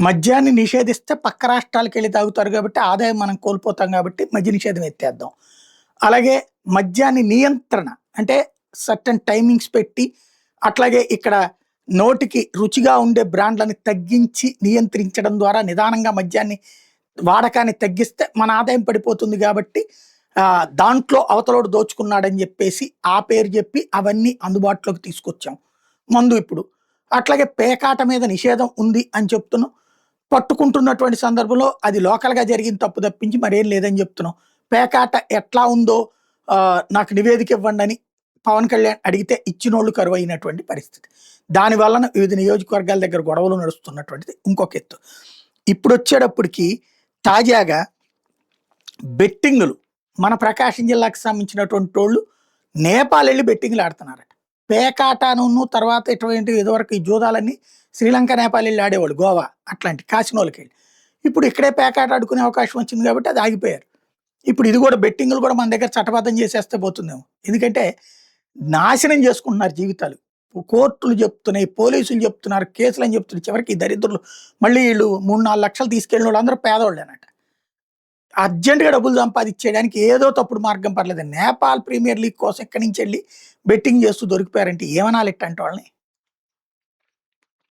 మద్యాన్ని నిషేధిస్తే పక్క రాష్ట్రాలకెళ్ళి తాగుతారు కాబట్టి ఆదాయం మనం కోల్పోతాం కాబట్టి మద్య నిషేధం ఎత్తేద్దాం. అలాగే మద్యాన్ని నియంత్రణ అంటే సర్టెన్ టైమింగ్స్ పెట్టి, అట్లాగే ఇక్కడ నోటికి రుచిగా ఉండే బ్రాండ్‌లని తగ్గించి నియంత్రించడం ద్వారా నిదానంగా మద్యాన్ని వాడకాన్ని తగ్గిస్తే మన ఆదాయం పడిపోతుంది గాబట్టి దాంట్లో అవతలోడు దోచుకున్నాడని జెప్పేసి ఆ పేరు జెప్పి అవన్నీ అందుబాటులోకి తీసుకొచ్చాం. మందు ఇప్పుడు. అట్లాగే పేకాట మీద నిషేధం ఉంది అని చెప్తున్నాం. పట్టుకుంటున్నటువంటి సందర్భంలో అది లోకల్‌గా జరిగిన తప్పు తప్పించి మరేం లేదని జెప్తున్నాం. పేకాట ఎట్లా ఉందో నాకు నివేదిక ఇవ్వండని పవన్ కళ్యాణ్ అడిగితే ఇచ్చినోళ్ళు కరువైనటువంటి పరిస్థితి. దాని వలన వివిధ నియోజకవర్గాల దగ్గర గొడవలు నడుస్తున్నటువంటిది ఇంకొక ఎత్తు. ఇప్పుడొచ్చేటప్పటికి తాజాగా బెట్టింగులు మన ప్రకాశం జిల్లాకు సంబంధించినటువంటోళ్ళు నేపాల్ ఎళ్లి బెట్టింగులు ఆడుతున్నారట. పేకాటను తర్వాత ఇటువంటి ఇదివరకు ఈ జూదాలన్నీ శ్రీలంక, నేపాల్ ఎళ్లి ఆడేవాళ్ళు గోవా అట్లాంటి కాసినోళ్ళకెళ్ళి. ఇప్పుడు ఇక్కడే పేకాట ఆడుకునే అవకాశం వచ్చింది కాబట్టి అది ఆగిపోయారు. ఇప్పుడు ఇది కూడా బెట్టింగులు కూడా మన దగ్గర చట్టబద్ధం చేసేస్తే పోతుందేమో. ఎందుకంటే నాశనం చేసుకుంటున్నారు జీవితాలు. కోర్టులు చెప్తున్నాయి, పోలీసులు చెప్తున్నారు, కేసులని చెప్తున్నారు. చివరికి ఈ దరిద్రులు మళ్ళీ వీళ్ళు 3, 4 లక్షలు తీసుకెళ్ళినోళ్ళందరూ పేదోళ్ళేనట. అర్జెంట్‌గా డబ్బులు సంపాదించేయడానికి ఏదో తప్పుడు మార్గం పర్లేదు. నేపాల్ ప్రీమియర్ లీగ్ కోసం ఇక్కడి నుంచి ఎళ్లి బెట్టింగ్ చేస్తూ దొరికిపోయారంటే ఏమనాలి ఇట్లాంటి వాళ్ళని?